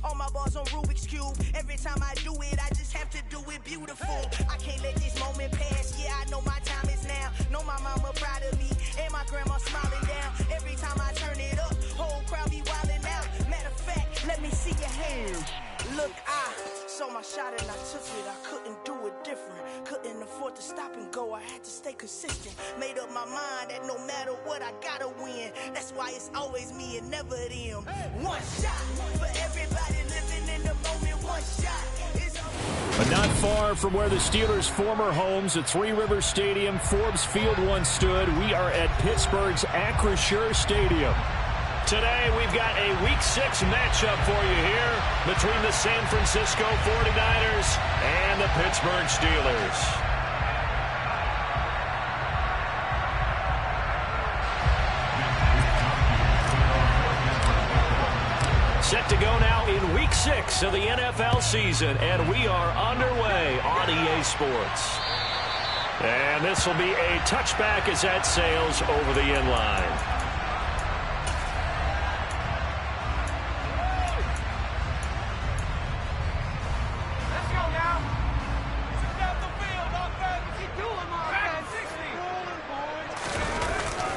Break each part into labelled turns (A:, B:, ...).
A: All my balls on Rubik's Cube. Every time I do it, I just have to do it beautiful. I can't let this moment pass. Yeah, I know my time is now. Know my mama proud of me, and my grandma smiling down. Every time I turn it up, whole crowd be wildin' out. Matter of fact, let me see your hands. Look, I saw my shot and I took it. I couldn't do it different. Couldn't afford to stop and go. I had to stay consistent. Made up my mind that no matter what, I gotta win. That's why it's always me and never them. One shot for everybody living in the moment. One shot.
B: But not far from where the Steelers' former homes at Three Rivers Stadium, Forbes Field once stood, we are at Pittsburgh's Acrisure Stadium. Today, we've got a Week 6 matchup for you here between the San Francisco 49ers and the Pittsburgh Steelers. Set to go now in Week 6 of the NFL season, and we are underway on EA Sports. And this will be a touchback as that sails over the end line.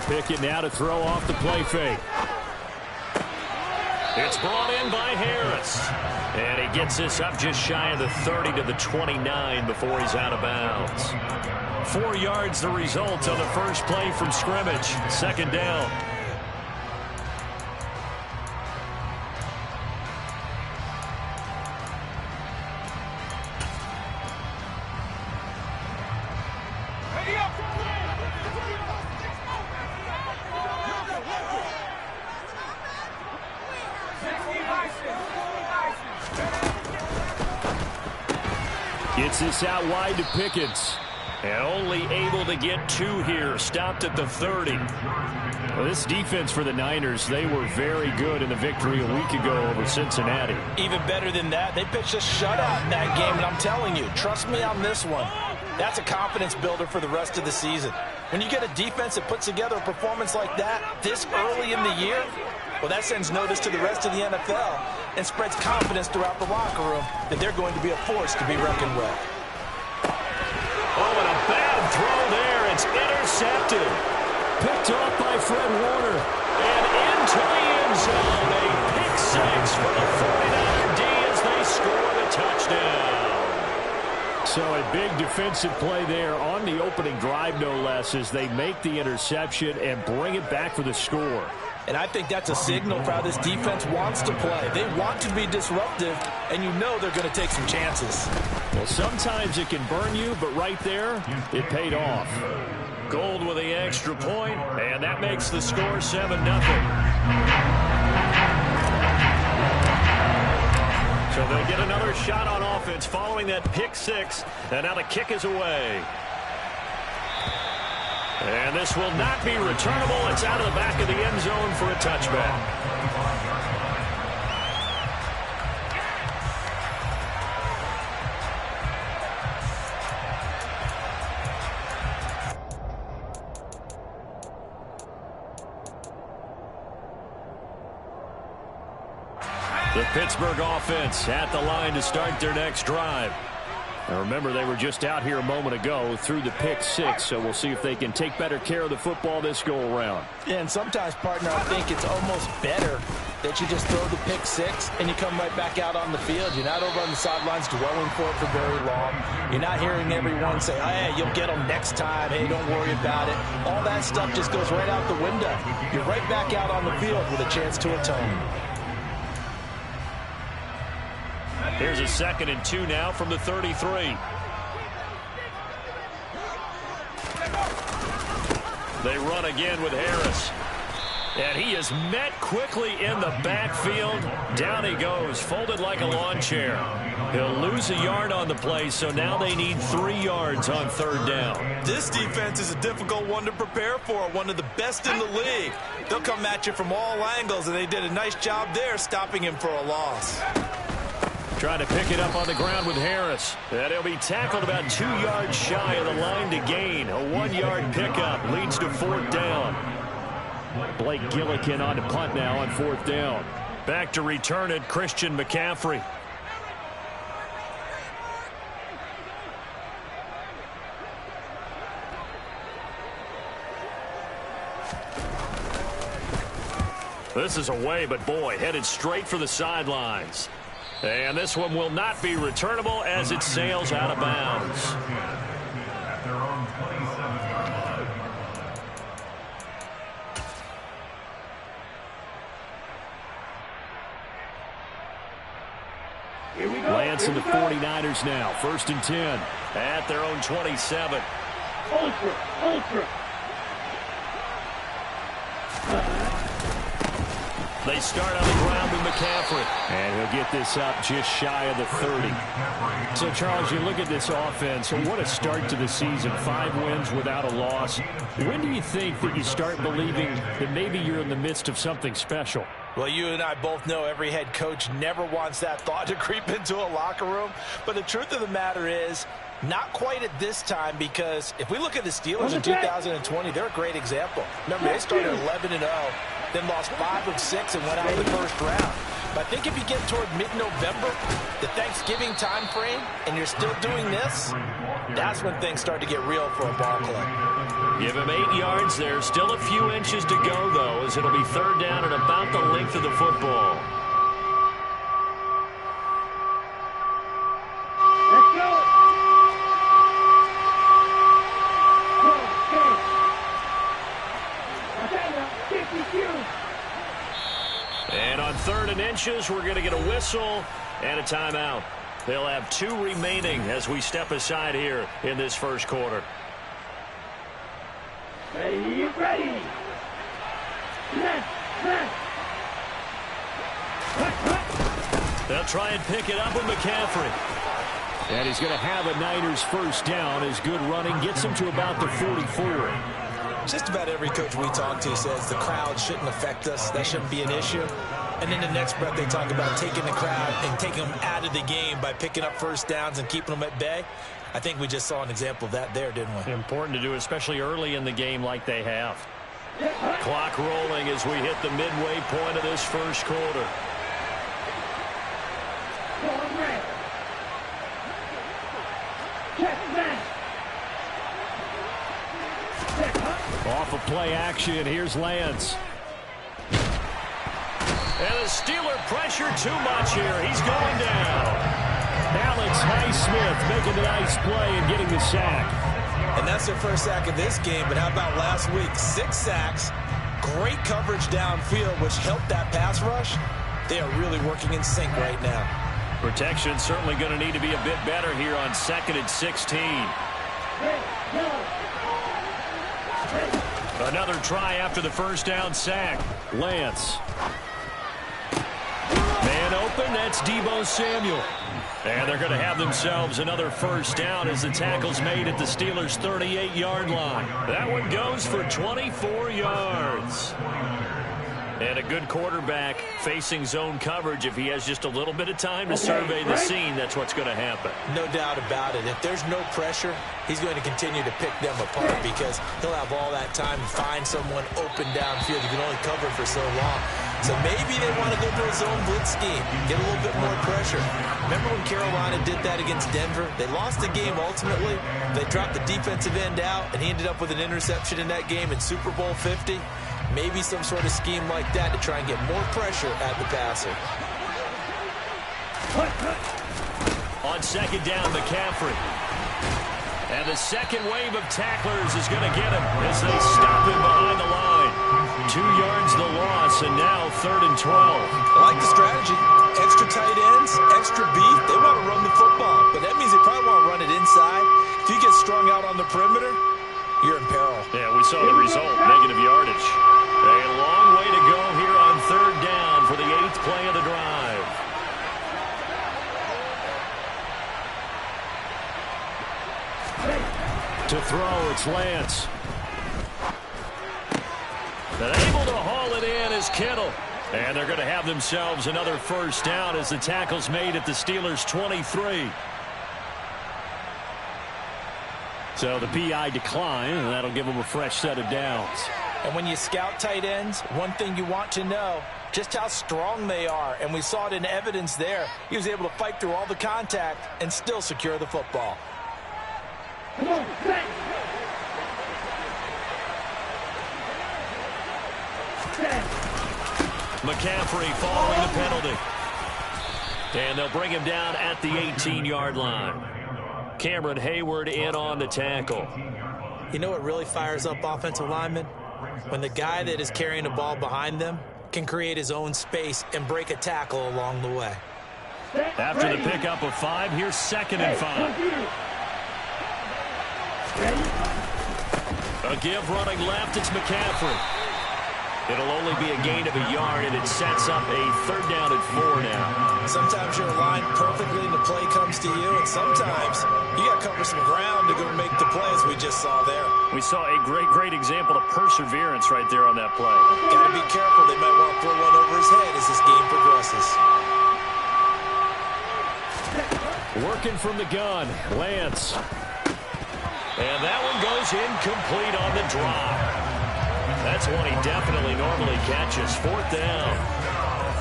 B: Pickett now to throw off the play fake. It's brought in by Harris. And he gets this up just shy of the 30 to the 29 before he's out of bounds. 4 yards the result on the first play from scrimmage. Second down. Gets this out wide to Pickens. And only able to get 2 here. Stopped at the 30. Well, this defense for the Niners, they were very good in the victory a week ago over Cincinnati.
C: Even better than that, they pitched a shutout in that game, and I'm telling you, trust me on this one. That's a confidence builder for the rest of the season. When you get a defense that puts together a performance like that this early in the year, well, that sends notice to the rest of the NFL and spreads confidence throughout the locker room that they're going to be a force to be reckoned with.
B: Oh, and a bad throw there. It's intercepted. Picked off by Fred Warner. And into the end zone. A pick 6 for the 49er D as they score the touchdown. So a big defensive play there on the opening drive, no less, as they make the interception and bring it back for the score.
C: And I think that's a signal for how this defense wants to play. They want to be disruptive, and you know they're going to take some chances.
B: Well, sometimes it can burn you, but right there, it paid off. Gold with the extra point, and that makes the score 7-0. So they'll get another shot on offense following that pick 6, and now the kick is away. And this will not be returnable. It's out of the back of the end zone for a touchback. The Pittsburgh offense at the line to start their next drive. Now remember, they were just out here a moment ago through the pick 6, so we'll see if they can take better care of the football this go-around.
C: Yeah, and sometimes, partner, I think it's almost better that you just throw the pick 6 and you come right back out on the field. You're not over on the sidelines dwelling for it for very long. You're not hearing everyone say, hey, you'll get them next time. Hey, don't worry about it. All that stuff just goes right out the window. You're right back out on the field with a chance to atone.
B: Here's a 2nd and 2 now from the 33. They run again with Harris. And he is met quickly in the backfield. Down he goes, folded like a lawn chair. He'll lose a yard on the play, so now they need 3 yards on 3rd down.
C: This defense is a difficult one to prepare for, one of the best in the league. They'll come at you from all angles, and they did a nice job there stopping him for a loss.
B: Trying to pick it up on the ground with Harris. And he'll be tackled about 2 yards shy of the line to gain. A 1-yard pickup leads to 4th down. Blake Gillikin on to punt now on 4th down. Back to return it, Christian McCaffrey. This is away, but boy, headed straight for the sidelines. And this one will not be returnable as it sails out of bounds. Lance and the 49ers now. 1st and 10 at their own 27. Ultra. They start on the ground with McCaffrey. And he'll get this up just shy of the 30. So, Charles, you look at this offense, and what a start to the season. 5 wins without a loss. When do you think that you start believing that maybe you're in the midst of something special?
C: Well, you and I both know every head coach never wants that thought to creep into a locker room. But the truth of the matter is, not quite at this time, because if we look at the Steelers in 2020, they're a great example. Remember, they started 11-0, then lost 5 of 6 and went out in the first round. But I think if you get toward mid-November, the Thanksgiving time frame, and you're still doing this, that's when things start to get real for a ball club.
B: Give him 8 yards there. Still a few inches to go, though, as it'll be 3rd down and about the length of the football.
D: Let's go.
B: And on 3rd and inches, we're going to get a whistle and a timeout. They'll have 2 remaining as we step aside here in this first quarter.
D: Ready.
B: They'll try and pick it up with McCaffrey. And he's going to have a Niners first down as good running gets him to about the 44.
C: Just about every coach we talk to says the crowd shouldn't affect us. That shouldn't be an issue. And in the next breath, they talk about taking the crowd and taking them out of the game by picking up first downs and keeping them at bay. I think we just saw an example of that there, didn't we?
B: Important to do, especially early in the game like they have. Clock rolling as we hit the midway point of this first quarter. Off of play action, here's Lance. And the Steeler pressure too much here. He's going down. Alex Highsmith making the nice play and getting the sack.
C: And that's their first sack of this game, but how about last week? 6 sacks, great coverage downfield, which helped that pass rush. They are really working in sync right now.
B: Protection certainly going to need to be a bit better here on 2nd and 16. Another try after the first down sack. Lance. Man open, that's Deebo Samuel. And they're going to have themselves another first down as the tackle's made at the Steelers' 38-yard line. That one goes for 24 yards. And a good quarterback facing zone coverage. If he has just a little bit of time to survey the scene, that's what's going to happen.
C: No doubt about it. If there's no pressure, he's going to continue to pick them apart because he'll have all that time to find someone open downfield. You can only cover for so long. So maybe they want to go to a zone blitz scheme, get a little bit more pressure. Remember when Carolina did that against Denver? They lost the game ultimately. They dropped the defensive end out, and he ended up with an interception in that game in Super Bowl 50. Maybe some sort of scheme like that to try and get more pressure at the passer.
B: On 2nd down, McCaffrey. And the second wave of tacklers is going to get him as they stop him behind the line. 2 yards the loss, and now 3rd and 12.
C: I like the strategy. Extra tight ends, extra beef. They want to run the football, but that means they probably want to run it inside. If you get strung out on the perimeter, you're in peril.
B: Yeah, we saw the result, negative yardage. A long way to go here on 3rd down for the 8th play of the drive. To throw, it's Lance. And able to haul it in is Kittle. And they're going to have themselves another first down as the tackle's made at the Steelers' 23. So the PI decline, and that'll give them a fresh set of downs.
C: And when you scout tight ends, one thing you want to know, just how strong they are, and we saw it in evidence there. He was able to fight through all the contact and still secure the football.
D: Come on, set.
B: McCaffrey following the penalty. And they'll bring him down at the 18-yard line. Cameron Hayward in on the tackle.
C: You know what really fires up offensive linemen? When the guy that is carrying the ball behind them can create his own space and break a tackle along the way.
B: After the pickup of 5, here's 2nd and 5. A give running left, it's McCaffrey. It'll only be a gain of a yard, and it sets up a 3rd down and 4 now.
C: Sometimes you're aligned perfectly and the play comes to you, and sometimes you got to cover some ground to go make the play, as we just saw there.
B: We saw a great example of perseverance right there on that play.
C: Got to be careful. They might want to throw one over his head as this game progresses.
B: Working from the gun, Lance. And that one goes incomplete on the drop. That's one he definitely normally catches. 4th down.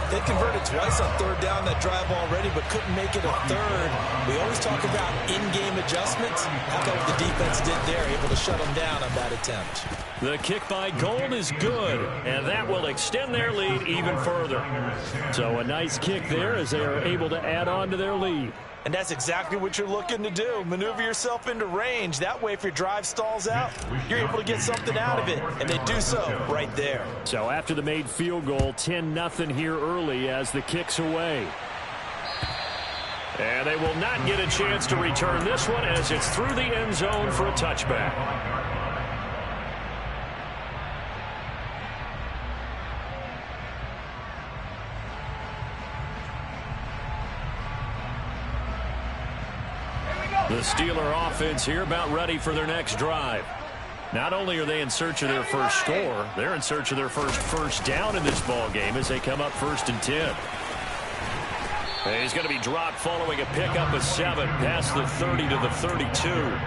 C: They converted twice on 3rd down that drive already, but couldn't make it a 3rd. We always talk about in-game adjustments. How about what the defense did there, able to shut them down on that attempt.
B: The kick by Gold is good, and that will extend their lead even further. So a nice kick there as they are able to add on to their lead.
C: And that's exactly what you're looking to do. Maneuver yourself into range. That way, if your drive stalls out, you're able to get something out of it. And they do so right there.
B: So after the made field goal, 10-0 here early as the kick's away. And they will not get a chance to return this one as it's through the end zone for a touchback. The Steeler offense here about ready for their next drive. Not only are they in search of their first score, they're in search of their first down in this ball game as they come up 1st and 10. And he's going to be dropped following a pickup of 7 past the 30 to the 32.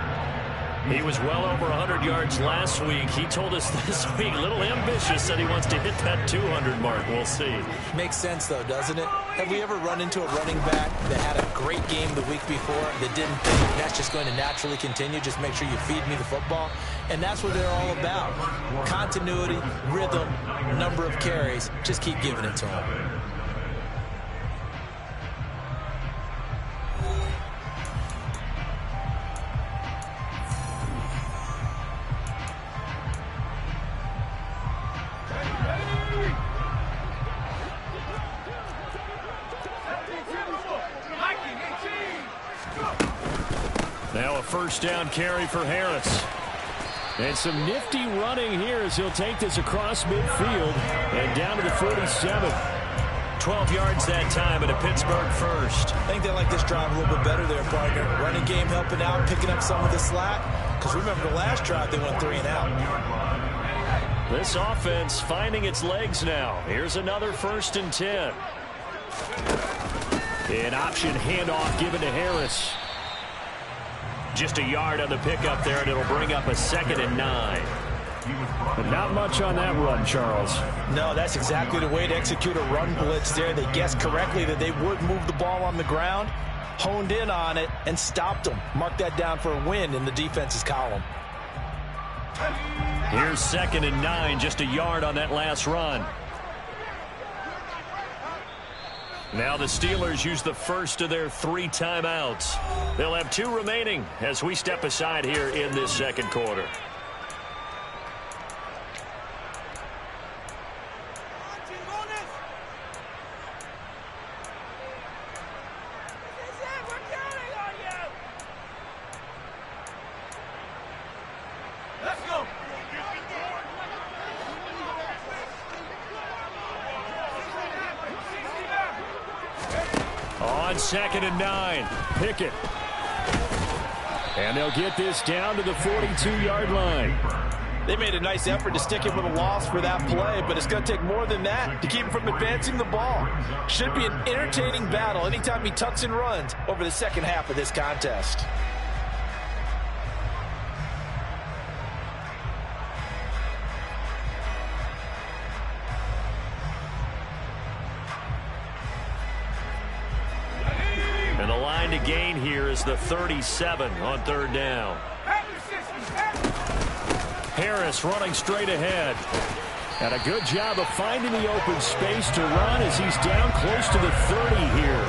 B: He was well over 100 yards last week. He told us this week, a little ambitious, said he wants to hit that 200 mark. We'll see.
C: Makes sense, though, doesn't it? Have we ever run into a running back that had a great game the week before that didn't think that's just going to naturally continue? Just make sure you feed me the football. And that's what they're all about. Continuity, rhythm, number of carries. Just keep giving it to them.
B: Now a 1st down carry for Harris. And some nifty running here as he'll take this across midfield and down to the 47. 12 yards that time and a Pittsburgh 1st.
C: I think they like this drive a little bit better there, partner. Running game helping out, picking up some of the slack. Because remember the last drive, they went 3 and out.
B: This offense finding its legs now. Here's another 1st and 10. An option handoff given to Harris. Just a yard on the pickup there, and it'll bring up a 2nd and 9. But not much on that run, Charles.
C: No, that's exactly the way to execute a run blitz there. They guessed correctly that they would move the ball on the ground, honed in on it, and stopped them. Mark that down for a win in the defense's column.
B: Here's 2nd and 9, just a yard on that last run. Now the Steelers use the first of their 3 timeouts. They'll have 2 remaining as we step aside here in this 2nd quarter. On 2nd and 9, Pickett. And they'll get this down to the 42-yard line.
C: They made a nice effort to stick him with a loss for that play, but it's going to take more than that to keep him from advancing the ball. Should be an entertaining battle anytime he tucks and runs over the second half of this contest.
B: And the line to gain here is the 37 on third down. Harris running straight ahead. And a good job of finding the open space to run as he's down close to the 30 here.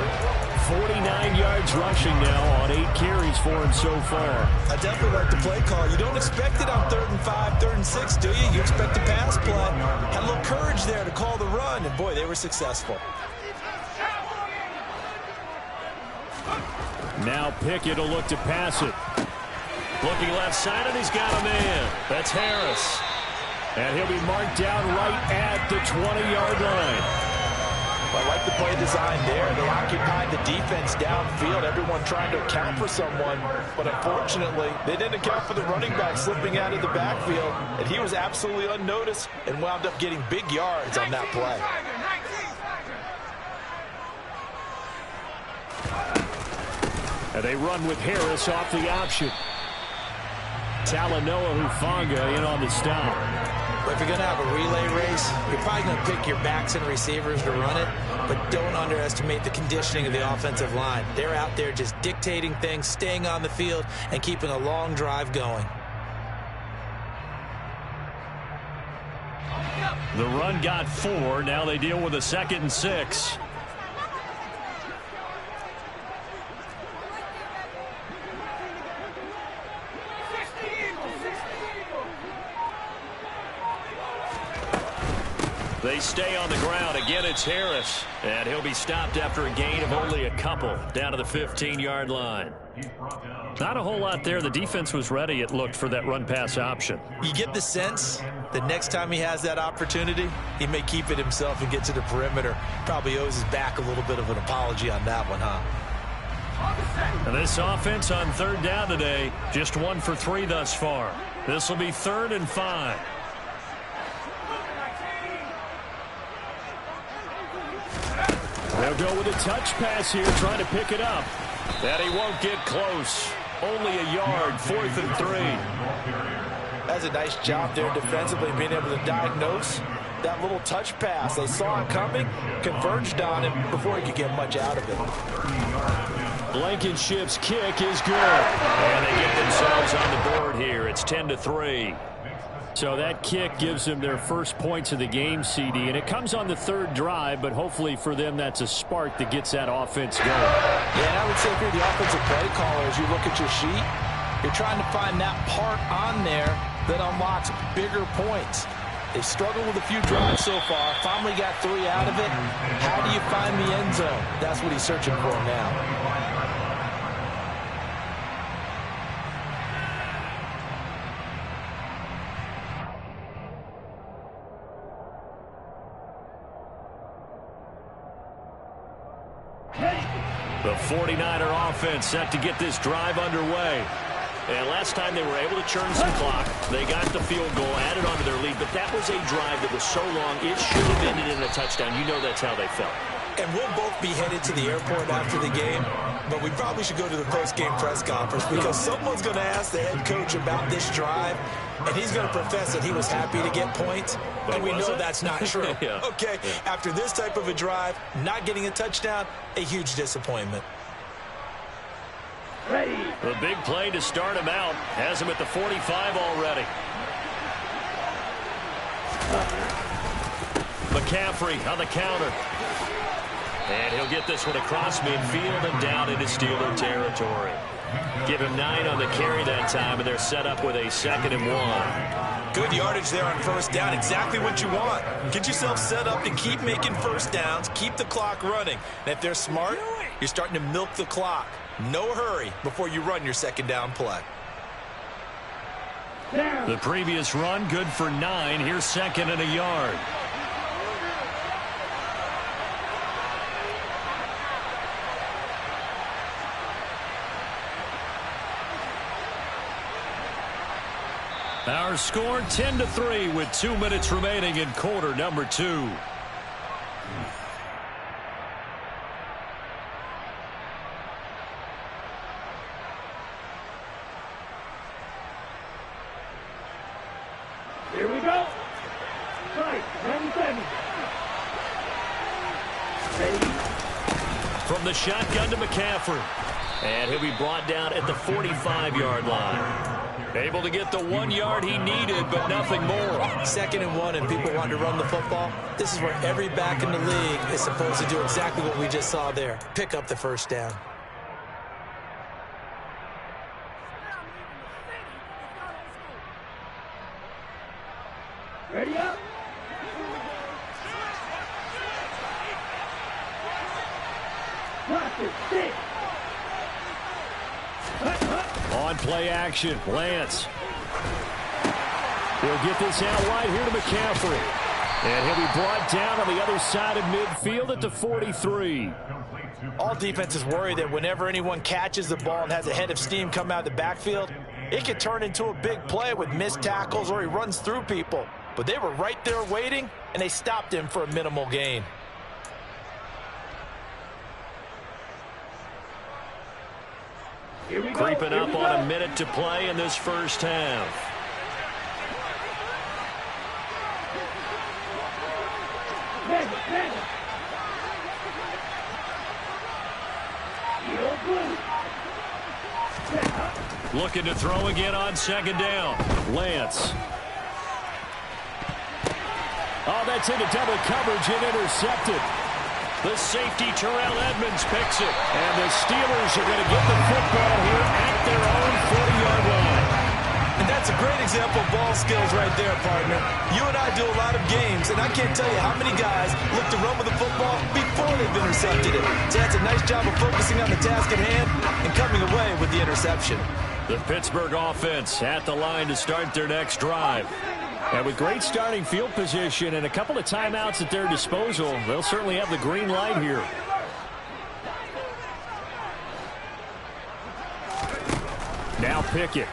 B: 49 yards rushing now on 8 carries for him so far.
C: I definitely like the play call. You don't expect it on 3rd and 5, 3rd and 6, do you? You expect the pass play. Had a little courage there to call the run, and boy, they were successful.
B: Now Pickett will look to pass it. Looking left side, and he's got a man. That's Harris. And he'll be marked down right at the 20-yard line.
C: I like the play design there. They occupied the defense downfield, everyone trying to account for someone. But unfortunately, they didn't account for the running back slipping out of the backfield. And he was absolutely unnoticed and wound up getting big yards on that play.
B: And they run with Harris off the option. Talanoa Hufanga in on the stop.
E: But if you're going to have a relay race, you're probably going to pick your backs and receivers to run it, but don't underestimate the conditioning of the offensive line. They're out there just dictating things, staying on the field, and keeping a long drive going.
B: The run got 4. Now they deal with a 2nd and 6. They stay on the ground. Again, it's Harris. And he'll be stopped after a gain of only a couple down to the 15-yard line. Not a whole lot there. The defense was ready, it looked, for that run-pass option.
C: You get the sense that next time he has that opportunity, he may keep it himself and get to the perimeter. Probably owes his back a little bit of an apology on that one, huh?
B: And this offense on 3rd down today, just 1 for 3 thus far. This will be 3rd and 5. They'll go with a touch pass here, trying to pick it up. And he won't get close. Only a yard, 4th and 3.
C: That's a nice job there defensively, being able to diagnose that little touch pass. They saw it coming, converged on him before he could get much out of it.
B: Blankenship's kick is good. And they get themselves on the board here. It's 10-3. So that kick gives them their first points of the game, CD, and it comes on the 3rd drive, but hopefully for them that's a spark that gets that offense going.
C: Yeah, and I would say if you're the offensive play caller, as you look at your sheet, you're trying to find that part on there that unlocks bigger points. They've struggled with a few drives so far, finally got 3 out of it. How do you find the end zone? That's what he's searching for now.
B: The 49er offense set to get this drive underway. And last time they were able to churn some clock. They got the field goal, added onto their lead, but that was a drive that was so long it should have ended in a touchdown. You know that's how they felt.
C: And we'll both be headed to the airport after the game, but we probably should go to the post-game press conference because someone's going to ask the head coach about this drive, and he's going to profess that he was happy to get points, and we know that's not true.
B: Yeah.
C: Okay, after this type of a drive, not getting a touchdown, a huge disappointment.
B: The big play to start him out has him at the 45 already. McCaffrey on the counter. And he'll get this one across midfield and down into Steeler territory. Give him 9 on the carry that time, and they're set up with a 2nd and 1.
C: Good yardage there on 1st down. Exactly what you want. Get yourself set up and keep making 1st downs. Keep the clock running. And if they're smart, you're starting to milk the clock. No hurry before you run your 2nd down play.
B: The previous run, good for 9. Here's 2nd and a yard. Our score 10-3 with 2 minutes remaining in quarter number 2.
D: Here we go. Strike, 97. Ready.
B: From the the shotgun to McCaffrey. And he'll be brought down at the 45-yard line. Able to get the 1 yard he needed, but nothing more.
E: 2nd and 1, and people want to run the football. This is where every back in the league is supposed to do exactly what we just saw there. Pick up the first down.
D: Ready up.
B: On play action, Lance. He'll get this out wide here to McCaffrey. And he'll be brought down on the other side of midfield at the 43.
C: All defenses worry that whenever anyone catches the ball and has a head of steam come out of the backfield, it could turn into a big play with missed tackles or he runs through people. But they were right there waiting, and they stopped him for a minimal gain.
B: Creeping up on a minute to play in this first half. Looking to throw again on 2nd down. Lance. Oh, that's into double coverage and intercepted. The safety, Terrell Edmonds, picks it. And the Steelers are going to get the football here at their own 40-yard line.
C: And that's a great example of ball skills right there, partner. You and I do a lot of games, and I can't tell you how many guys look to run with the football before they've intercepted it. So that's a nice job of focusing on the task at hand and coming away with the interception.
B: The Pittsburgh offense at the line to start their next drive. And with great starting field position and a couple of timeouts at their disposal, they'll certainly have the green light here. Now Pickett.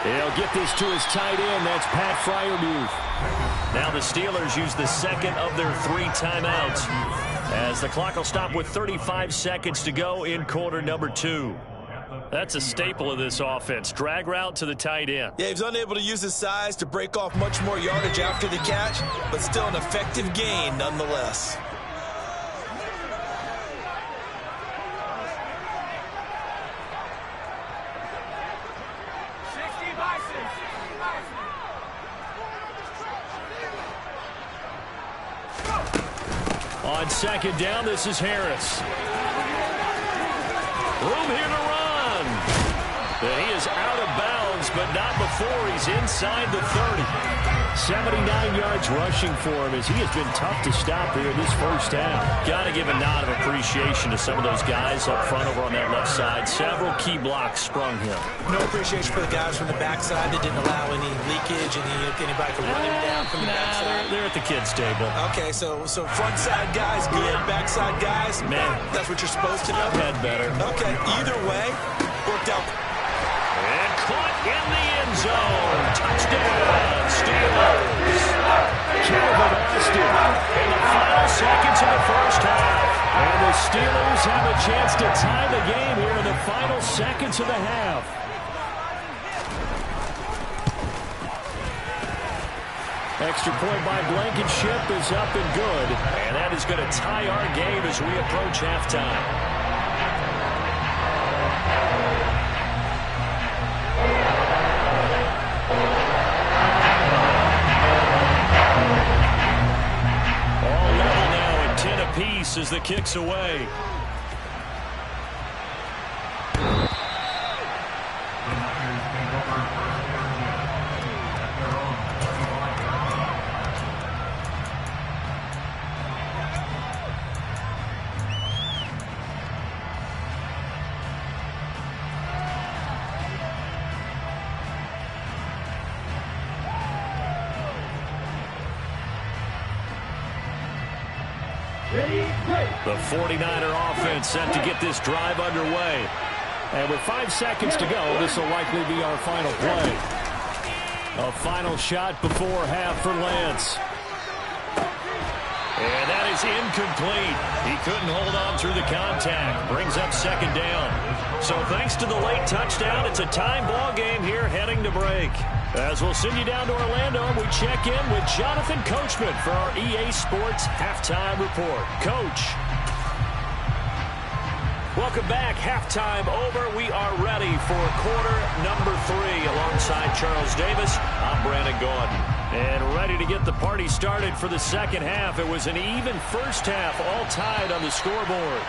B: He'll get this to his tight end. That's Pat Freiermuth. Now the Steelers use the 2nd of their 3 timeouts, as the clock will stop with 35 seconds to go in quarter number 2. That's a staple of this offense. Drag route to the tight end.
C: Yeah, he's unable to use his size to break off much more yardage after the catch, but still an effective gain nonetheless.
B: On 2nd down, this is Harris. Room here to run. But he is out of bounds, but not before he's inside the 30. 79 yards rushing for him, as he has been tough to stop here in this first half. Got to give a nod of appreciation to some of those guys up front over on that left side. Several key blocks sprung him.
E: No appreciation for the guys from the backside that didn't allow any leakage, anybody from running down from the backside.
B: They're at the kids' table.
E: Okay, so front side guys good, backside guys,
B: man,
E: that's what you're supposed to know.
B: Had better.
E: Okay, either way, worked out.
B: And caught in the end zone. Touchdown, Steelers. Calvin Austin in the final seconds of the first half. And the Steelers have a chance to tie the game here in the final seconds of the half. Extra point by Blankenship is up and good. And that is going to tie our game as we approach halftime. Piece as the kick's away. The 49er offense set to get this drive underway. And with 5 seconds to go, this will likely be our final play. A final shot before half for Lance. And that is incomplete. He couldn't hold on through the contact. Brings up 2nd down. So thanks to the late touchdown, it's a tie ball game here heading to break. As we'll send you down to Orlando, we check in with Jonathan Coachman for our EA Sports Halftime Report. Coach. Welcome back. Halftime over. We are ready for quarter number 3 alongside Charles Davis. I'm Brandon Gaudin. And ready to get the party started for the second half. It was an even first half, all tied on the scoreboard.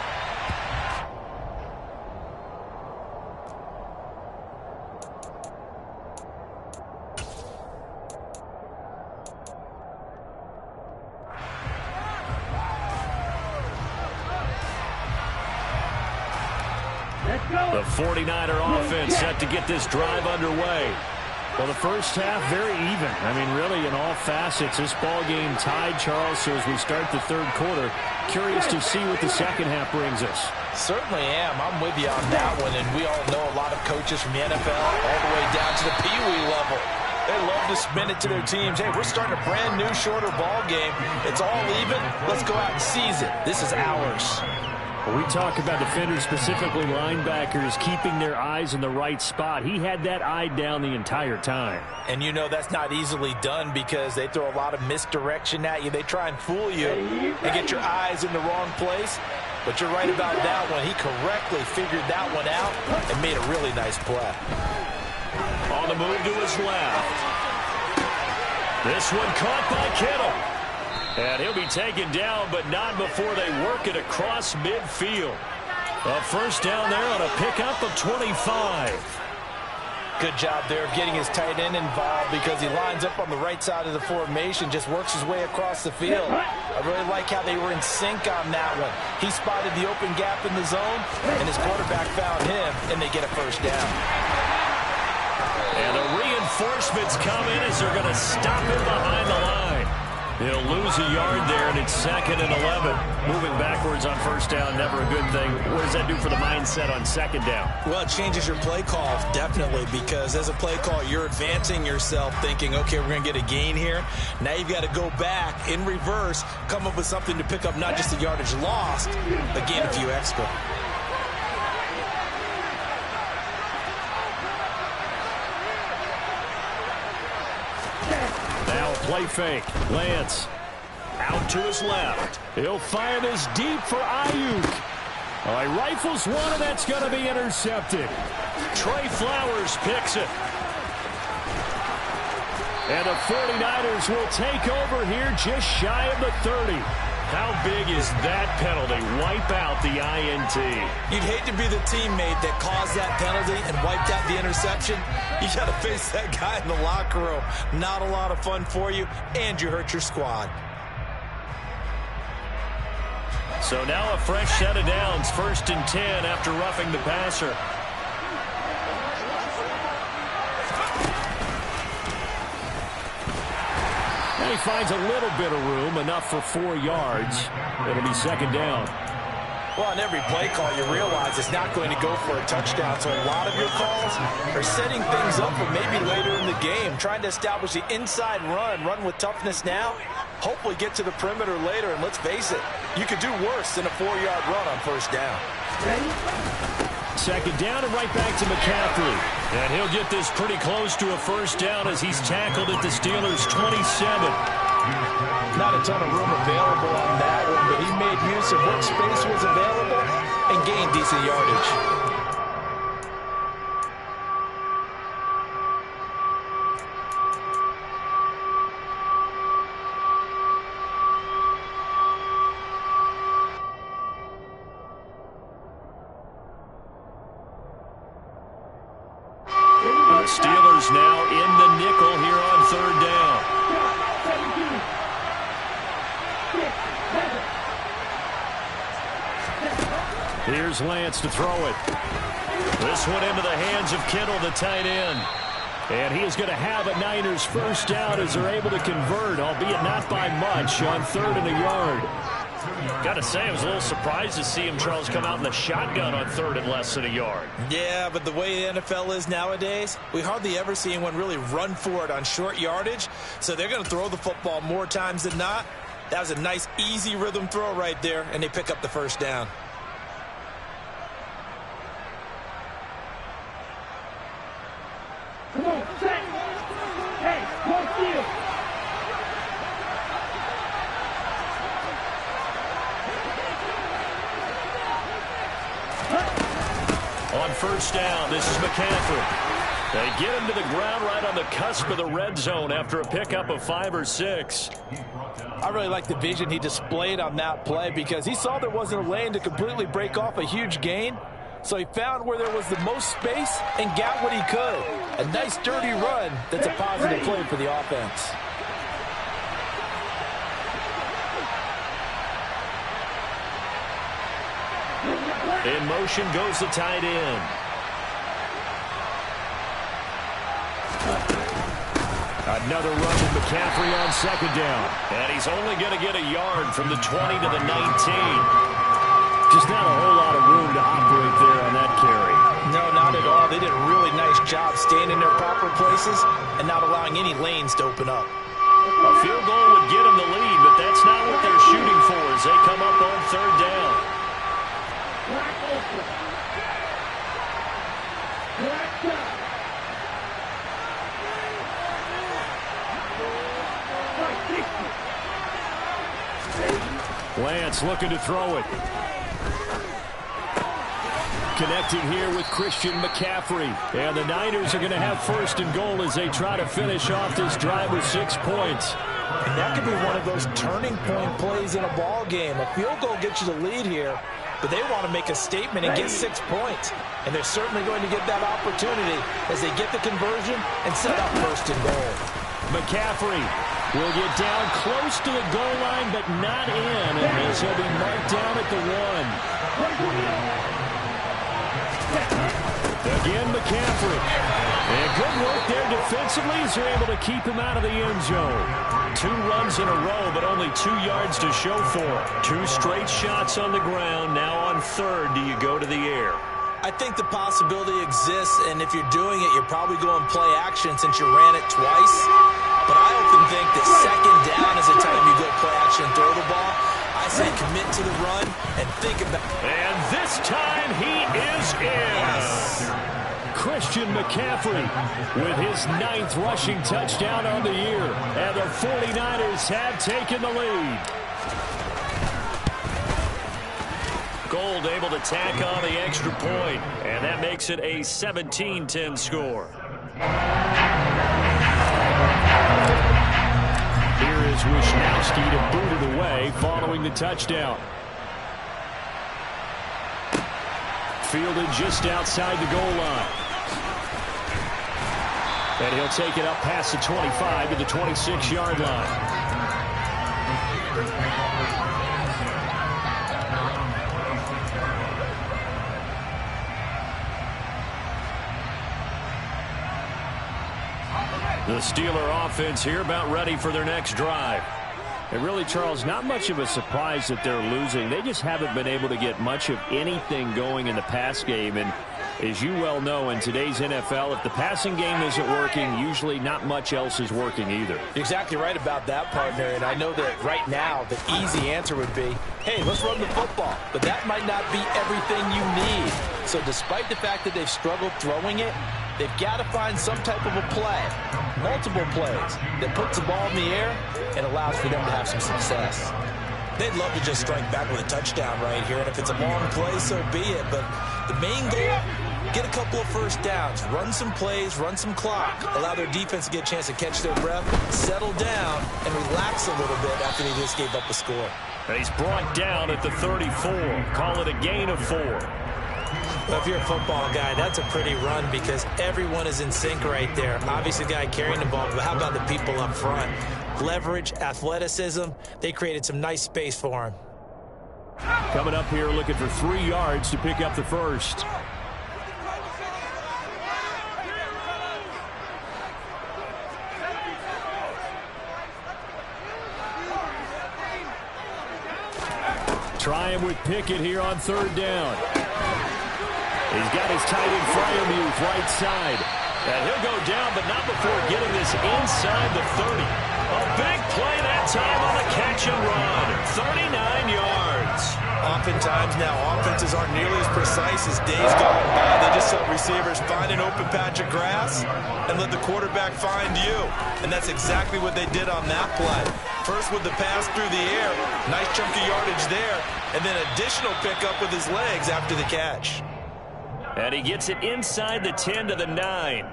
B: The 49er offense set to get this drive underway. Well, the first half, very even. I mean, really, in all facets, this ball game tied, Charles. So as we start the third quarter, curious to see what the second half brings us.
C: Certainly am. I'm with you on that one. And we all know a lot of coaches from the NFL all the way down to the Pee Wee level. They love to spin it to their teams. Hey, we're starting a brand new, shorter ball game. It's all even. Let's go out and seize it. This is ours.
B: We talk about defenders, specifically linebackers, keeping their eyes in the right spot. He had that eye down the entire time. And
C: you know that's not easily done because they throw a lot of misdirection at you. They try and fool you and get your eyes in the wrong place. But you're right about that one. He correctly figured that one out and made a really nice play.
B: On the move to his left. This one caught by Kittle. And he'll be taken down, but not before they work it across midfield. A first down there on a pickup of 25.
C: Good job there of getting his tight end involved because he lines up on the right side of the formation, just works his way across the field. I really like how they were in sync on that one. He spotted the open gap in the zone, and his quarterback found him, and they get a first down.
B: And the reinforcements come in as they're going to stop him behind the line. He'll lose a yard there, and it's 2nd and 11. Moving backwards on first down, never a good thing. What does that do for the mindset on second down?
E: Well, it changes your play call, definitely, because as a play call, you're advancing yourself thinking, okay, we're going to get a gain here. Now you've got to go back in reverse, come up with something to pick up not just the yardage lost, but gain a few extra.
B: Play fake. Lance out to his left. He'll fire this deep for Ayuk. Oh, he rifles one, and that's going to be intercepted. Trey Flowers picks it. And the 49ers will take over here just shy of the 30. How big is that penalty? Wipe out the INT.
E: You'd hate to be the teammate that caused that penalty and wiped out the interception. You got to face that guy in the locker room. Not a lot of fun for you, and you hurt your squad.
B: So now a fresh set of downs, 1st and 10 after roughing the passer. And he finds a little bit of room, enough for 4 yards. It'll be 2nd down.
C: Well, on every play call, you realize it's not going to go for a touchdown. So a lot of your calls are setting things up for maybe later in the game, trying to establish the inside run with toughness now, hopefully get to the perimeter later. And let's face it, you could do worse than a 4-yard run on first down.
B: 2nd down and right back to McCaffrey. And he'll get this pretty close to a first down as he's tackled at the Steelers' 27.
C: Not a ton of room available on that one, but he made use of what space was available and gained decent yardage.
B: The Steelers now in the nickel here on 3rd down. Here's Lance to throw it. This one into the hands of Kittle, the tight end. And he is going to have a Niners first down as they're able to convert, albeit not by much, on 3rd and a yard. Got to say, I was a little surprised to see him, Charles, come out in the shotgun on 3rd and less than a yard.
E: Yeah, but the way the NFL is nowadays, we hardly ever see anyone really run for it on short yardage. So they're going to throw the football more times than not. That was a nice, easy rhythm throw right there, and they pick up the first down.
B: on first down. This is McCaffrey. They get him to the ground right on the cusp of the red zone after a pickup of 5 or 6.
C: I really like the vision he displayed on that play because he saw there wasn't a lane to completely break off a huge gain. So he found where there was the most space and got what he could. A nice dirty run that's a positive play for the offense.
B: In motion goes the tight end. Another run with McCaffrey on second down. And he's only going to get a yard from the 20 to the 19. Just not a whole lot of room to operate there on that carry.
C: No, not at all. They did a really nice job staying in their proper places and not allowing any lanes to open up.
B: A field goal would get him the lead, but that's not what they're shooting for as they come up on third down. Lance looking to throw it. Connecting here with Christian McCaffrey. And the Niners are going to have first and goal as they try to finish off this drive with 6 points.
C: And that could be one of those turning point plays in a ball game. A field goal gets you the lead here, but they want to make a statement and get 6 points. And they're certainly going to get that opportunity as they get the conversion and set up first and goal.
B: McCaffrey will get down close to the goal line, but not in, as he'll be marked down at the 1. Again, McCaffrey. And good work there defensively as they're able to keep him out of the end zone. 2 runs in a row, but only 2 yards to show for it. 2 straight shots on the ground. Now on third, do you go to the air?
C: I think the possibility exists, and if you're doing it, you're probably going play action since you ran it twice. But I often think that second down is the time you go play action and throw the ball. I say commit to the run and think about it.
B: And this time he is in.
C: Yes.
B: Christian McCaffrey with his 9th rushing touchdown on the year. And the 49ers have taken the lead. Gold able to tack on the extra point, and that makes it a 17-10 score. Here is Wisnowski to boot it away following the touchdown. Fielded just outside the goal line. And he'll take it up past the 25 to the 26-yard line. The Steeler offense here about ready for their next drive. And really, Charles, not much of a surprise that they're losing. They just haven't been able to get much of anything going in the pass game. And as you well know, in today's NFL, if the passing game isn't working, usually not much else is working either.
C: You're exactly right about that, partner. And I know that right now the easy answer would be, hey, let's run the football. But that might not be everything you need. So despite the fact that they've struggled throwing it, they've got to find some type of a play, multiple plays, that puts the ball in the air and allows for them to have some success. They'd love to just strike back with a touchdown right here, and if it's a long play, so be it. But the main goal, get a couple of first downs, run some plays, run some clock, allow their defense to get a chance to catch their breath, settle down, and relax a little bit after they just gave up a score.
B: And he's brought down at the 34. Call it a gain of 4.
E: Well, if you're a football guy, that's a pretty run because everyone is in sync right there. Obviously, the guy carrying the ball, but how about the people up front? Leverage, athleticism, they created some nice space for him.
B: Coming up here looking for 3 yards to pick up the first. Try him with Pickett here on third down. He's got his tight end Freiermuth right side. And he'll go down, but not before getting this inside the 30. A big play that time on the catch and run. 39 yards.
C: Oftentimes now, offenses aren't nearly as precise as days gone by. They just let receivers find an open patch of grass and let the quarterback find you. And that's exactly what they did on that play. First with the pass through the air, nice chunk of yardage there, and then additional pickup with his legs after the catch.
B: And he gets it inside the 10 to the 9.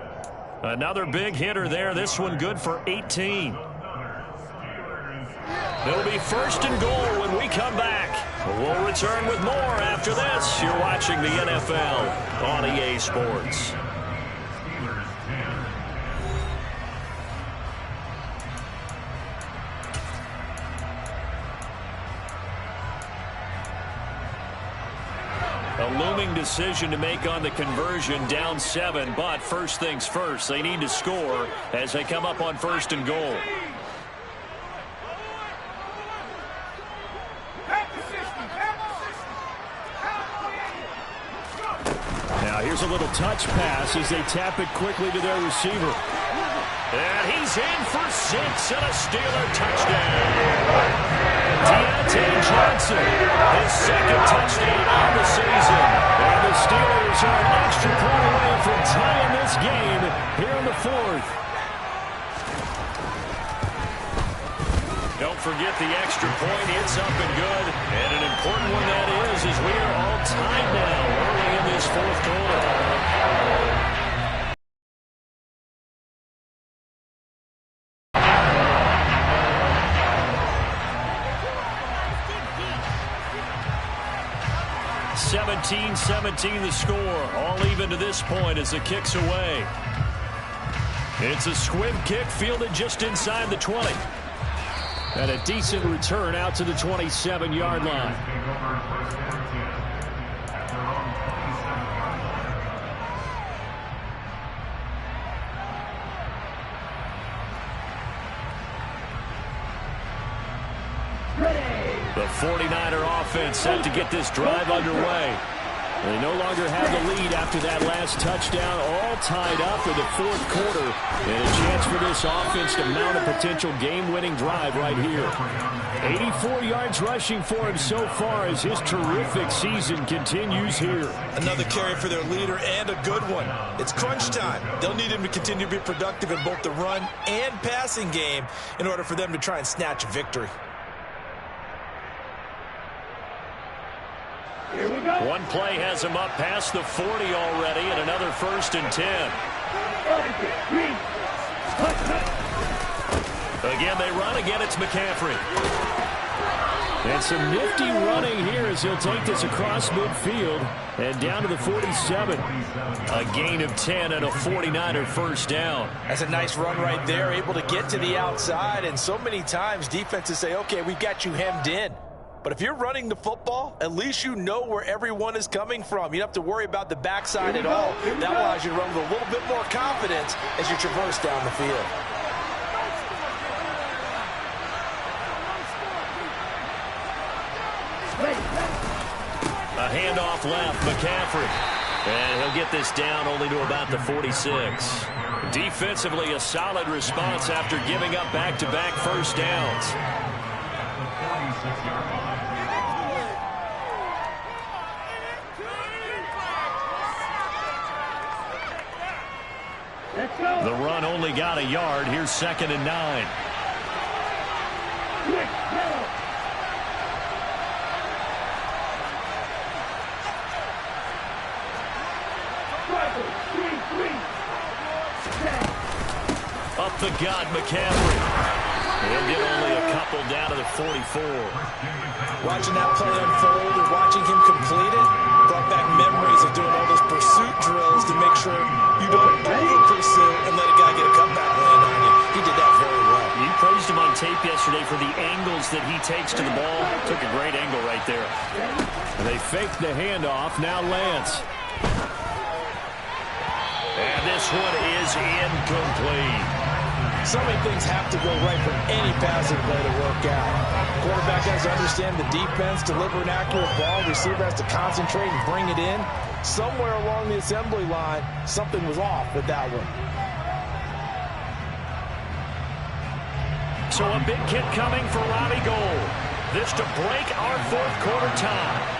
B: Another big hitter there. This one good for 18. It'll be 1st and goal when we come back. We'll return with more after this. You're watching the NFL on EA Sports. A looming decision to make on the conversion, down 7, but first things first, they need to score as they come up on 1st and goal. Now here's a little touch pass as they tap it quickly to their receiver. And he's in for 6 and a Steeler touchdown. Deontay Johnson, his 2nd touchdown on the season. And the Steelers are an extra point away from tying this game here in the 4th. Don't forget the extra point. It's up and good. And an important one that is, as we are all tied now early in this 4th quarter. (17-17) the score. All even to this point as the kick's away. It's a squib kick fielded just inside the 20. And a decent return out to the 27-yard line. The 49er offense set to get this drive underway. They no longer have the lead after that last touchdown, all tied up in the 4th quarter. And a chance for this offense to mount a potential game-winning drive right here. 84 yards rushing for him so far as his terrific season continues here.
E: Another carry for their leader and a good one. It's crunch time. They'll need him to continue to be productive in both the run and passing game in order for them to try and snatch a victory.
B: One play has him up past the 40 already, and another 1st and 10. Again, they run. Again, it's McCaffrey. And some nifty running here as he'll take this across midfield and down to the 47. A gain of 10 and a 49er first down.
C: That's a nice run right there, able to get to the outside. And so many times defenses say, okay, we've got you hemmed in. But if you're running the football, at least you know where everyone is coming from. You don't have to worry about the backside at all. That allows you to run with a little bit more confidence as you traverse down the field.
B: A handoff left, McCaffrey. And he'll get this down only to about the 46. Defensively, a solid response after giving up back-to-back first downs. The run only got a yard. Here's 2nd and 9. Up the gut, McCaffrey. He'll get only a couple down to the 44.
E: Watching that play unfold and watching him complete it brought back memories of doing all those pursuit drills to make sure you don't over-pursue and let a guy get a comeback land on you. He did that very well.
B: You praised him on tape yesterday for the angles that he takes to the ball. Took a great angle right there. And they faked the handoff. Now Lance. And this one is incomplete.
C: So many things have to go right for any passing play to work out. Quarterback has to understand the defense, deliver an accurate ball. Receiver has to concentrate and bring it in. Somewhere along the assembly line, something was off with that one.
B: So a big kick coming for Robbie Gould. This to break our 4th quarter tie.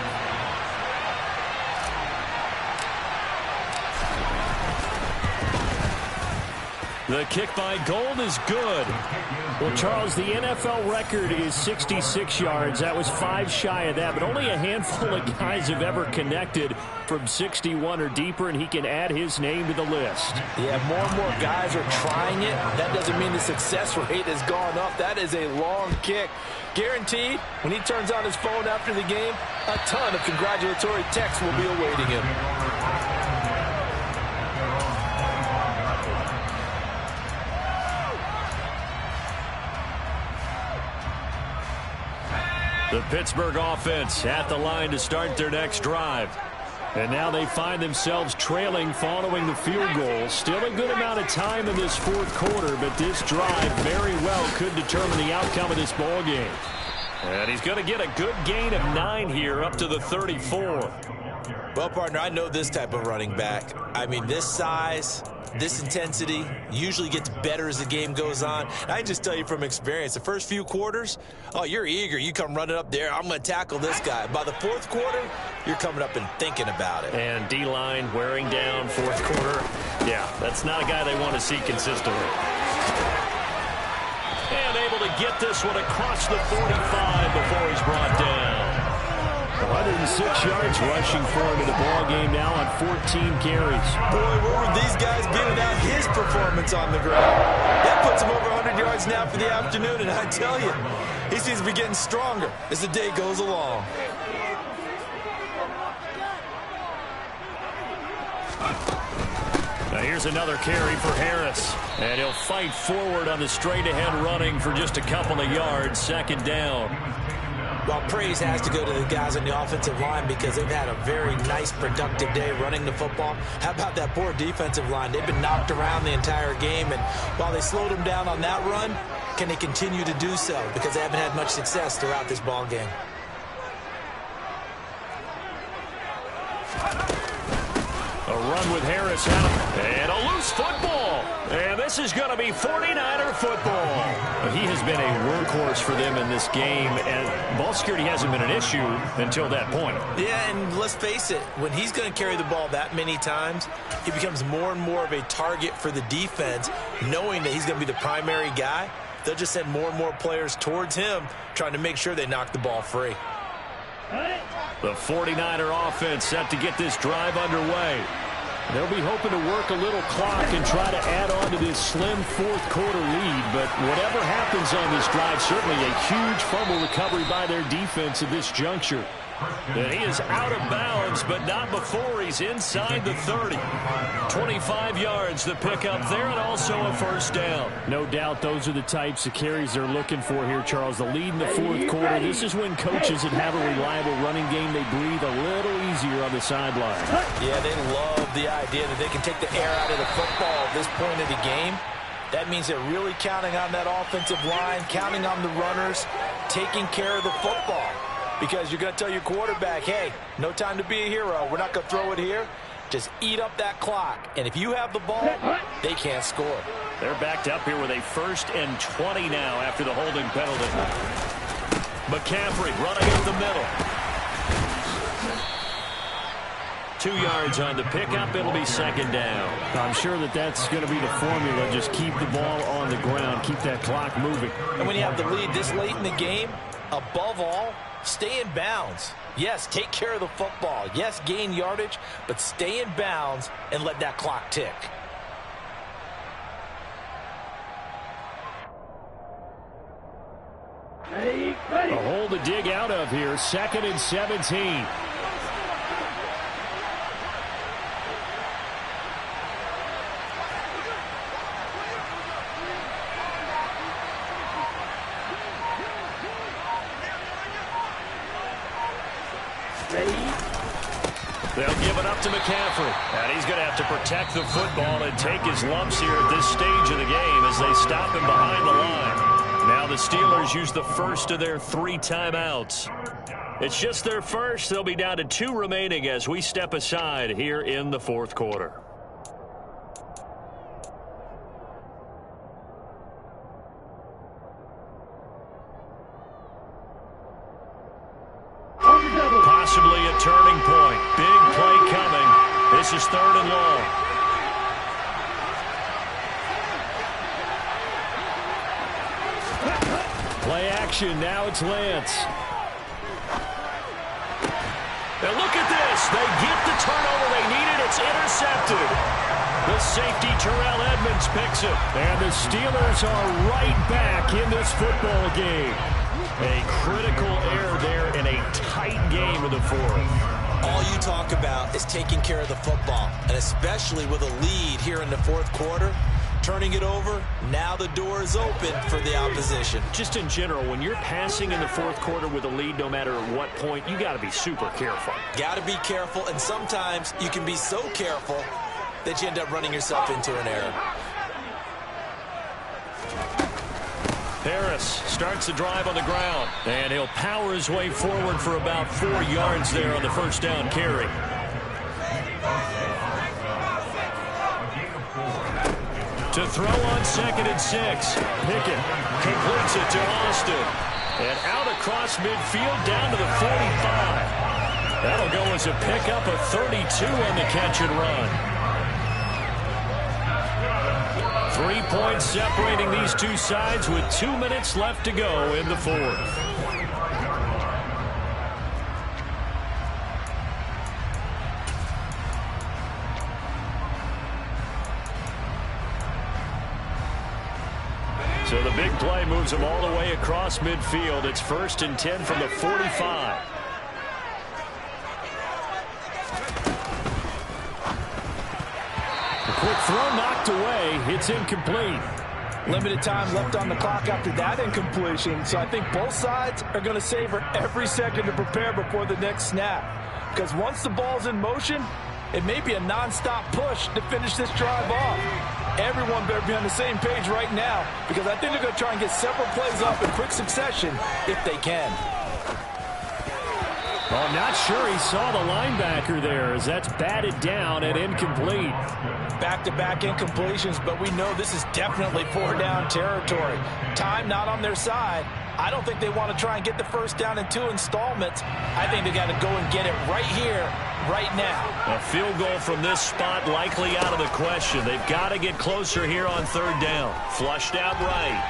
B: The kick by Gold is good. Well, Charles, the NFL record is 66 yards. That was 5 shy of that, but only a handful of guys have ever connected from 61 or deeper, and he can add his name to the list.
C: Yeah, more and more guys are trying it. That doesn't mean the success rate has gone up. That is a long kick. Guaranteed, when he turns on his phone after the game, a ton of congratulatory texts will be awaiting him.
B: The Pittsburgh offense at the line to start their next drive. And now they find themselves trailing following the field goal. Still a good amount of time in this fourth quarter, but this drive very well could determine the outcome of this ball game. And he's going to get a good gain of 9 here up to the 34.
E: Well, partner, I know this type of running back. I mean, this size, this intensity usually gets better as the game goes on. I can just tell you from experience, the first few quarters, oh, you're eager. You come running up there, I'm going to tackle this guy. By the fourth quarter, you're coming up and thinking about it.
B: And D-line wearing down fourth quarter. Yeah, that's not a guy they want to see consistently. And able to get this one across the 45 before he's brought down. 106 yards rushing for him in the ball game now on 14 carries.
E: Boy, where would these guys be without his performance on the ground? That puts him over 100 yards now for the afternoon, and I tell you, he seems to be getting stronger as the day goes along.
B: Now here's another carry for Harris. And he'll fight forward on the straight-ahead running for just a couple of yards. Second down.
E: Well, praise has to go to the guys on the offensive line because they've had a very nice, productive day running the football. How about that poor defensive line? They've been knocked around the entire game, and while they slowed them down on that run, can they continue to do so? Because they haven't had much success throughout this ball game.
B: A run with Harris out, and a loose football. And this is going to be 49er football. He has been a workhorse for them in this game, and ball security hasn't been an issue until that point.
E: Yeah, and let's face it, when he's going to carry the ball that many times, he becomes more and more of a target for the defense, knowing that he's going to be the primary guy. They'll just send more and more players towards him, trying to make sure they knock the ball free.
B: The 49er offense set to get this drive underway. They'll be hoping to work a little clock and try to add on to this slim fourth quarter lead. But whatever happens on this drive, certainly a huge fumble recovery by their defense at this juncture. And he is out of bounds, but not before he's inside the 30. 25 yards to pick up there, and also a first down. No doubt those are the types of carries they're looking for here, Charles. The lead in the fourth quarter. This is when coaches that have a reliable running game, they breathe a little easier on the sideline.
C: Yeah, they love the idea that they can take the air out of the football at this point of the game. That means they're really counting on that offensive line, counting on the runners, taking care of the football. Because you're going to tell your quarterback, hey, no time to be a hero. We're not going to throw it here. Just eat up that clock. And if you have the ball, they can't score.
B: They're backed up here with a 1st and 20 now after the holding penalty. McCaffrey running up the middle. 2 yards on the pickup. It'll be second down.
F: I'm sure that that's going to be the formula. Just keep the ball on the ground. Keep that clock moving.
C: And when you have the lead this late in the game, above all, stay in bounds. Yes, take care of the football. Yes, gain yardage, but stay in bounds and let that clock tick.
F: A hole to dig out of here. 2nd and 17.
B: They'll give it up to McCaffrey. And he's going to have to protect the football and take his lumps here at this stage of the game as they stop him behind the line. Now the Steelers use the first of their 3 timeouts. It's just their first. They'll be down to 2 remaining as we step aside here in the fourth quarter. Possibly a turning point. Big play coming. This is 3rd and long. Play action. Now it's Lance. And look at this. They get the turnover they needed. It's intercepted. The safety, Terrell Edmonds, picks it. And the Steelers are right back in this football game. A critical error there in a tight game in the fourth.
E: All you talk about is taking care of the football, and especially with a lead here in the fourth quarter. Turning it over, now the door is open for the opposition.
B: Just in general, when you're passing in the fourth quarter with a lead, no matter at what point, you got to be super careful.
E: Got to be careful, and sometimes you can be so careful that you end up running yourself into an error.
B: Harris starts the drive on the ground, and he'll power his way forward for about 4 yards there on the first down carry. To throw on 2nd and 6. Pickett completes it to Austin. And out across midfield down to the 45. That'll go as a pickup of 32 on the catch and run. 3 points separating these two sides with 2 minutes left to go in the fourth. So the big play moves them all the way across midfield. It's 1st and 10 from the 45. The quick throw knocked away. It's incomplete.
C: Limited time left on the clock after that incompletion. So I think both sides are going to savor every second to prepare before the next snap. Because once the ball's in motion, it may be a non-stop push to finish this drive off. Everyone better be on the same page right now, because I think they're going to try and get several plays off in quick succession if they can.
B: Well, I'm not sure he saw the linebacker there, as that's batted down and incomplete.
C: Back-to-back incompletions, but we know this is definitely 4-down territory. Time not on their side. I don't think they want to try and get the first down in 2 installments. I think they got to go and get it right here, right now.
B: A field goal from this spot likely out of the question. They've got to get closer here on 3rd down. Flushed out right.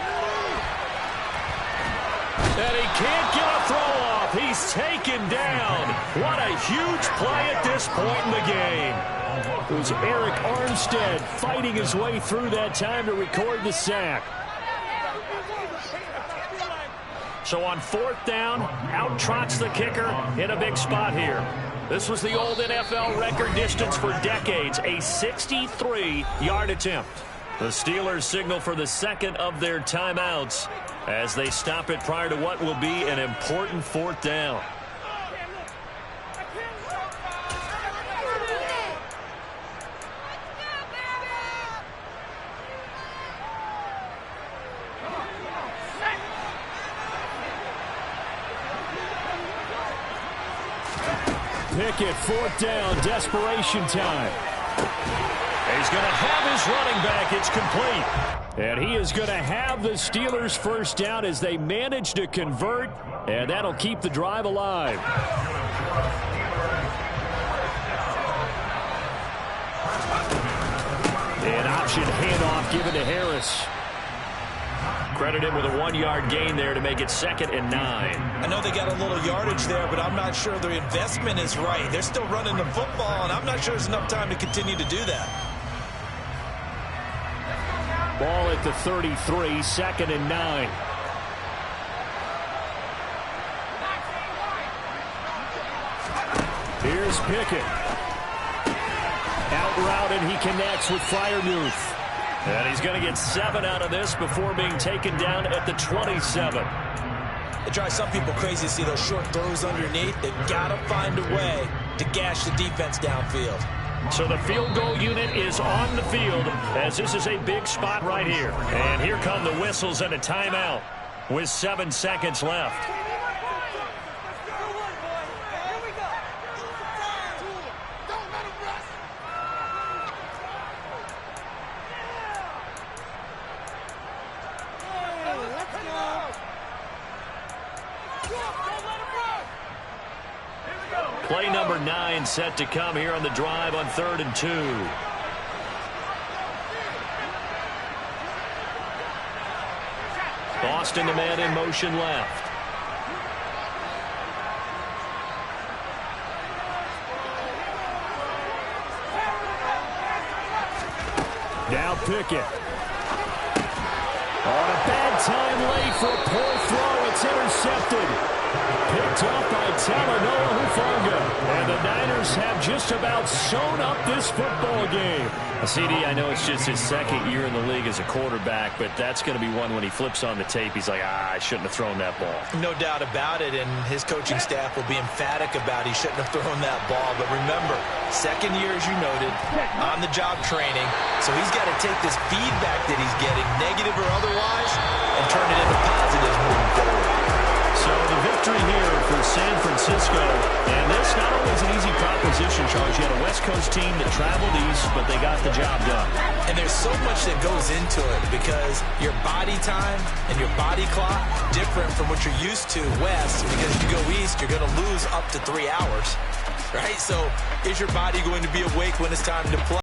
B: And he can't get a throw off. He's taken down. What a huge play at this point in the game. It was Eric Armstead fighting his way through that time to record the sack. So on 4th down, out trots the kicker in a big spot here. This was the old NFL record distance for decades, a 63-yard attempt. The Steelers signal for the 2nd of their timeouts as they stop it prior to what will be an important 4th down. Pickett, 4th down, desperation time. He's going to have his running back. It's complete. And he is going to have the Steelers' first down as they manage to convert, and that'll keep the drive alive. An option handoff given to Harris. Credit him with a 1-yard gain there to make it 2nd and 9.
E: I know they got a little yardage there, but I'm not sure their investment is right. They're still running the football, and I'm not sure there's enough time to continue to do that.
B: Ball at the 33, 2nd and 9. Here's Pickett. Out route, and he connects with Freiermuth. And he's going to get 7 out of this before being taken down at the 27.
E: It drives some people crazy to see those short throws underneath. They've got to find a way to gash the defense downfield.
B: So the field goal unit is on the field as this is a big spot right here. And here come the whistles and a timeout with 7 seconds left. Play number 9 set to come here on the drive on 3rd and 2. Boston, the man in motion left. Now Pickett. On a bad time late for a poor throw. It's intercepted. Picked up by Talanoa Hufanga. And the Niners have just about sewn up this football game. CD, I know it's just his second year in the league as a quarterback, but that's going to be one when he flips on the tape. He's like, I shouldn't have thrown that ball.
E: No doubt about it, and his coaching staff will be emphatic about he shouldn't have thrown that ball. But remember, second year, as you noted, on-the-job training. So he's got to take this feedback that he's getting, negative or otherwise, and turn it into positives moving forward.
B: So the victory here for San Francisco, and this not only is an easy proposition, Charles. You had a West Coast team that traveled east, but they got the job done.
E: And there's so much that goes into it because your body time and your body clock different from what you're used to west, because if you go east, you're going to lose up to 3 hours, right? So is your body going to be awake when it's time to play?